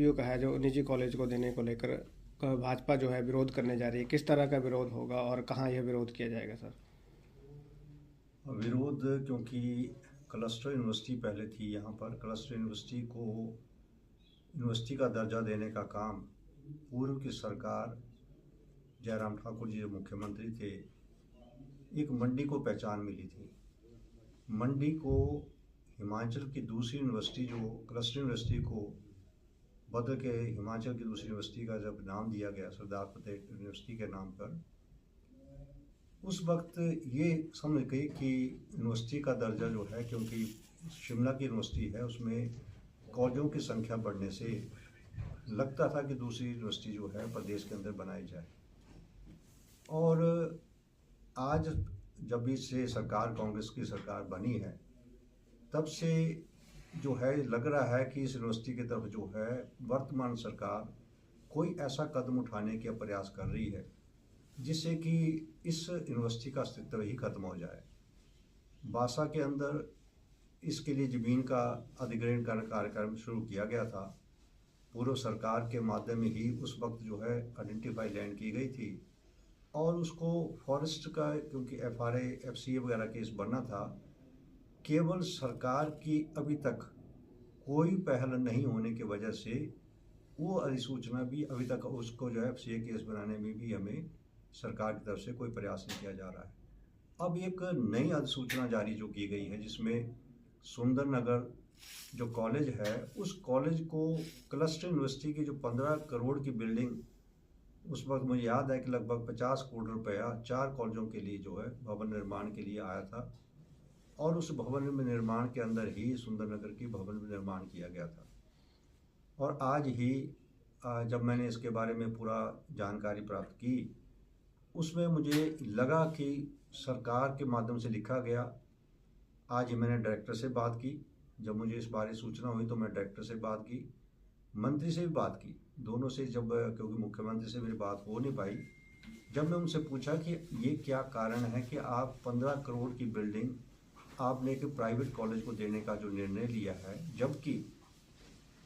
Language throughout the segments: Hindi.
एसपीयू का है जो निजी कॉलेज को देने को लेकर भाजपा जो है विरोध करने जा रही है, किस तरह का विरोध होगा और कहाँ यह विरोध किया जाएगा सर? विरोध, क्योंकि क्लस्टर यूनिवर्सिटी पहले थी यहाँ पर, क्लस्टर यूनिवर्सिटी को यूनिवर्सिटी का दर्जा देने का काम पूर्व की सरकार, जयराम ठाकुर जी जो मुख्यमंत्री थे, एक मंडी को पहचान मिली थी। मंडी को हिमाचल की दूसरी यूनिवर्सिटी जो क्लस्टर यूनिवर्सिटी को बदल के हिमाचल की दूसरी यूनिवर्सिटी का जब नाम दिया गया सरदार पटेल यूनिवर्सिटी के नाम पर, उस वक्त ये समझ गई कि यूनिवर्सिटी का दर्जा जो है, क्योंकि शिमला की यूनिवर्सिटी है, उसमें कॉलेजों की संख्या बढ़ने से लगता था कि दूसरी यूनिवर्सिटी जो है प्रदेश के अंदर बनाई जाए। और आज जब से सरकार, कांग्रेस की सरकार बनी है, तब से जो है लग रहा है कि इस यूनिवर्सिटी की तरफ जो है वर्तमान सरकार कोई ऐसा कदम उठाने का प्रयास कर रही है जिससे कि इस यूनिवर्सिटी का अस्तित्व ही खत्म हो जाए। बासा के अंदर इसके लिए ज़मीन का अधिग्रहण का कार्यक्रम शुरू किया गया था। पूर्व सरकार के माध्यम ही उस वक्त जो है आइडेंटिफाई लैंड की गई थी और उसको फॉरेस्ट का, क्योंकि FRA FCA वगैरह केस बनना था, केवल सरकार की अभी तक कोई पहल नहीं होने की वजह से वो अधिसूचना भी अभी तक, उसको जो है FCA केस बनाने में भी हमें सरकार की तरफ से कोई प्रयास नहीं किया जा रहा है। अब एक नई अधिसूचना जारी जो की गई है, जिसमें सुंदरनगर जो कॉलेज है, उस कॉलेज को क्लस्टर यूनिवर्सिटी की जो 15 करोड़ की बिल्डिंग, उस वक्त मुझे याद है कि लगभग 50 करोड़ रुपया 4 कॉलेजों के लिए जो है भवन निर्माण के लिए आया था, और उस भवन में निर्माण के अंदर ही सुंदरनगर की भवन में निर्माण किया गया था। और आज ही जब मैंने इसके बारे में पूरा जानकारी प्राप्त की, उसमें मुझे लगा कि सरकार के माध्यम से लिखा गया। आज ही मैंने डायरेक्टर से बात की, जब मुझे इस बारे सूचना हुई तो मैं डायरेक्टर से बात की, मंत्री से भी बात की, दोनों से, जब क्योंकि मुख्यमंत्री से मेरी बात हो नहीं पाई। जब मैं उनसे पूछा कि ये क्या कारण है कि आप 15 करोड़ की बिल्डिंग आपने एक प्राइवेट कॉलेज को देने का जो निर्णय लिया है, जबकि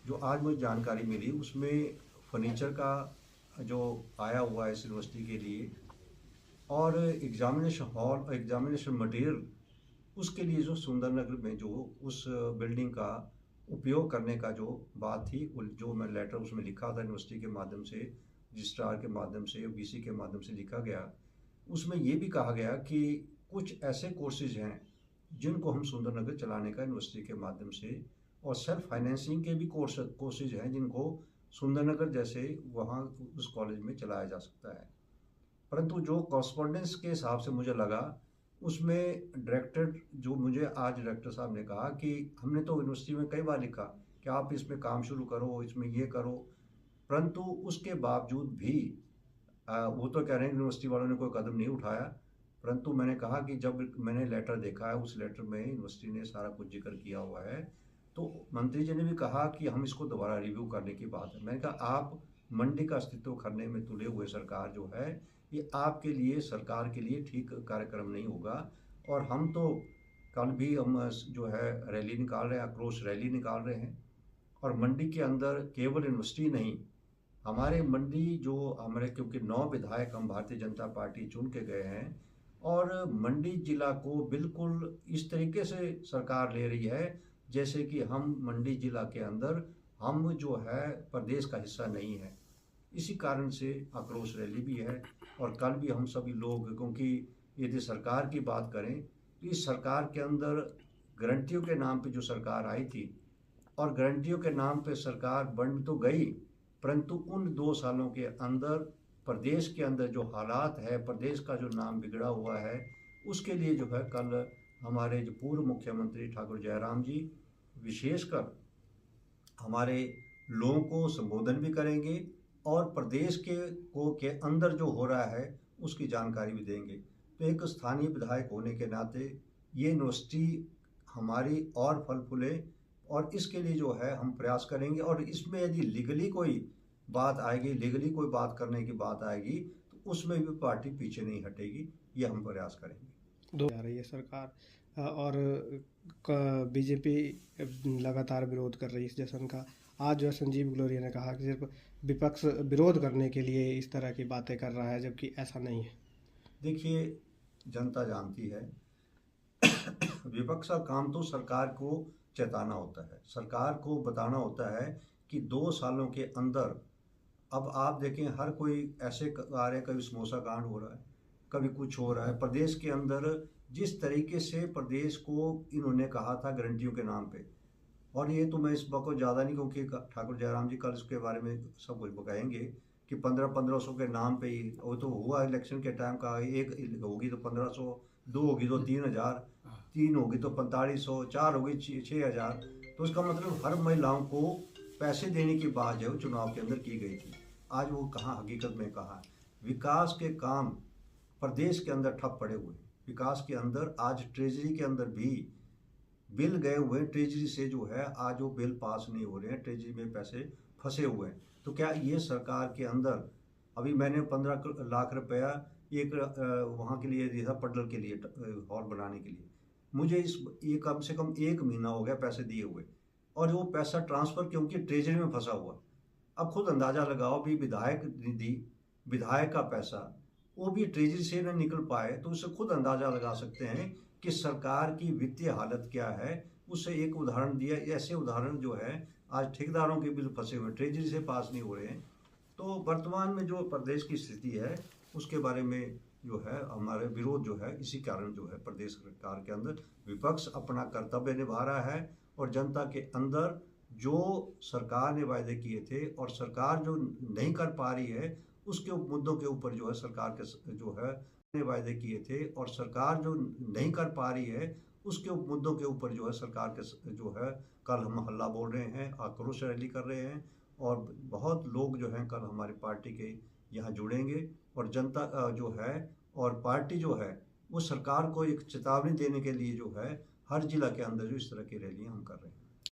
जो आज मुझे जानकारी मिली उसमें फर्नीचर का जो आया हुआ है इस यूनिवर्सिटी के लिए, और एग्जामिनेशन हॉल और एग्जामिनेशन मटेरियल, उसके लिए जो सुंदरनगर में जो उस बिल्डिंग का उपयोग करने का जो बात थी, जो मैं लेटर उसमें लिखा था यूनिवर्सिटी के माध्यम से, रजिस्ट्रार के माध्यम से, BC के माध्यम से लिखा गया, उसमें ये भी कहा गया कि कुछ ऐसे कोर्सेज हैं जिनको हम सुंदरनगर चलाने का यूनिवर्सिटी के माध्यम से, और सेल्फ फाइनेंसिंग के भी कोर्सेज हैं जिनको सुंदरनगर जैसे वहाँ उस कॉलेज में चलाया जा सकता है। परंतु जो कॉरस्पॉन्डेंस के हिसाब से मुझे लगा, उसमें डायरेक्टर, जो मुझे आज डायरेक्टर साहब ने कहा कि हमने तो यूनिवर्सिटी में कई बार लिखा कि आप इसमें काम शुरू करो, इसमें ये करो, परंतु उसके बावजूद भी वो तो कह रहे हैं यूनिवर्सिटी वालों ने कोई कदम नहीं उठाया। परंतु मैंने कहा कि जब मैंने लेटर देखा है, उस लेटर में यूनिवर्सिटी ने सारा कुछ जिक्र किया हुआ है, तो मंत्री जी ने भी कहा कि हम इसको दोबारा रिव्यू करने की बात है। मैंने कहा आप मंडी का अस्तित्व करने में तुले हुए सरकार जो है, ये आपके लिए, सरकार के लिए ठीक कार्यक्रम नहीं होगा। और हम तो कल भी हम जो है रैली निकाल रहे हैं, आक्रोश रैली निकाल रहे हैं, और मंडी के अंदर केवल यूनिवर्सिटी नहीं, हमारे मंडी जो हमारे, क्योंकि 9 विधायक हम भारतीय जनता पार्टी चुन के गए हैं, और मंडी जिला को बिल्कुल इस तरीके से सरकार ले रही है जैसे कि हम मंडी जिला के अंदर, हम जो है प्रदेश का हिस्सा नहीं है। इसी कारण से आक्रोश रैली भी है, और कल भी हम सभी लोग, क्योंकि यदि सरकार की बात करें तो इस सरकार के अंदर गारंटियों के नाम पे जो सरकार आई थी, और गारंटियों के नाम पे सरकार बन तो गई, परंतु उन 2 सालों के अंदर प्रदेश के अंदर जो हालात है, प्रदेश का जो नाम बिगड़ा हुआ है, उसके लिए जो है कल हमारे जो पूर्व मुख्यमंत्री ठाकुर जयराम जी विशेषकर हमारे लोगों को संबोधन भी करेंगे, और प्रदेश के अंदर जो हो रहा है उसकी जानकारी भी देंगे। तो एक स्थानीय विधायक होने के नाते ये यूनिवर्सिटी हमारी और फल फूले, और इसके लिए जो है हम प्रयास करेंगे, और इसमें यदि लीगली कोई बात आएगी, लीगली कोई बात करने की बात आएगी, तो उसमें भी पार्टी पीछे नहीं हटेगी, ये हम प्रयास करेंगे। दो जा रही है सरकार और बीजेपी लगातार विरोध कर रही है इस जश्न का। आज जो है संजीव ग्लोरिया ने कहा कि सिर्फ विपक्ष विरोध करने के लिए इस तरह की बातें कर रहा है, जबकि ऐसा नहीं है। देखिए, जनता जानती है विपक्ष का काम तो सरकार को चेताना होता है, सरकार को बताना होता है कि 2 सालों के अंदर, अब आप देखें हर कोई ऐसे आ रहे, कभी समोसा कांड हो रहा है, कभी कुछ हो रहा है प्रदेश के अंदर। जिस तरीके से प्रदेश को इन्होंने कहा था गारंटियों के नाम पे, और ये तो मैं इस बात को ज़्यादा नहीं, क्योंकि ठाकुर जयराम जी कल इसके बारे में सब कुछ बताएंगे कि 1500 के नाम पे ही वो तो हुआ इलेक्शन के टाइम का, एक होगी तो 1500, 2 होगी तो 3000, 3 होगी तो 4500, 4 होगी 6000। तो इसका मतलब हर महिलाओं को पैसे देने की बात जो चुनाव के अंदर की गई थी, आज वो कहाँ हकीकत में कहाँ है। विकास के काम प्रदेश के अंदर ठप पड़े हुए हैं। विकास के अंदर आज ट्रेजरी के अंदर भी बिल गए हुए हैं, ट्रेजरी से जो है आज वो बिल पास नहीं हो रहे हैं, ट्रेजरी में पैसे फंसे हुए हैं। तो क्या ये सरकार के अंदर, अभी मैंने 15 लाख रुपया एक वहाँ के लिए दिया था, पटल के लिए हॉल बनाने के लिए, मुझे ये कम से कम 1 महीना हो गया पैसे दिए हुए, और वो पैसा ट्रांसफ़र क्योंकि ट्रेजरी में फंसा हुआ। अब खुद अंदाज़ा लगाओ भी, विधायक निधि, विधायक का पैसा वो भी ट्रेजरी से न निकल पाए, तो उससे खुद अंदाज़ा लगा सकते हैं कि सरकार की वित्तीय हालत क्या है। उससे एक उदाहरण दिया, ऐसे उदाहरण जो है आज ठेकेदारों के बिल फंसे हुए, ट्रेजरी से पास नहीं हो रहे हैं। तो वर्तमान में जो प्रदेश की स्थिति है उसके बारे में जो है हमारे विरोध जो है, इसी कारण जो है प्रदेश सरकार के अंदर विपक्ष अपना कर्तव्य निभा रहा है, और जनता के अंदर जो सरकार ने वायदे किए थे और सरकार जो नहीं कर पा रही है, उसके मुद्दों के ऊपर जो है सरकार के जो है ने वायदे किए थे, और सरकार जो नहीं कर पा रही है उसके मुद्दों के ऊपर जो है सरकार के जो है, कल हम हल्ला बोल रहे हैं, आक्रोश रैली कर रहे हैं, और बहुत लोग जो हैं कल हमारी पार्टी के यहाँ जुड़ेंगे, और जनता जो है और पार्टी जो है वो सरकार को एक चेतावनी देने के लिए जो है हर जिला के अंदर जो इस तरह की रैलियाँ हम कर रहे हैं।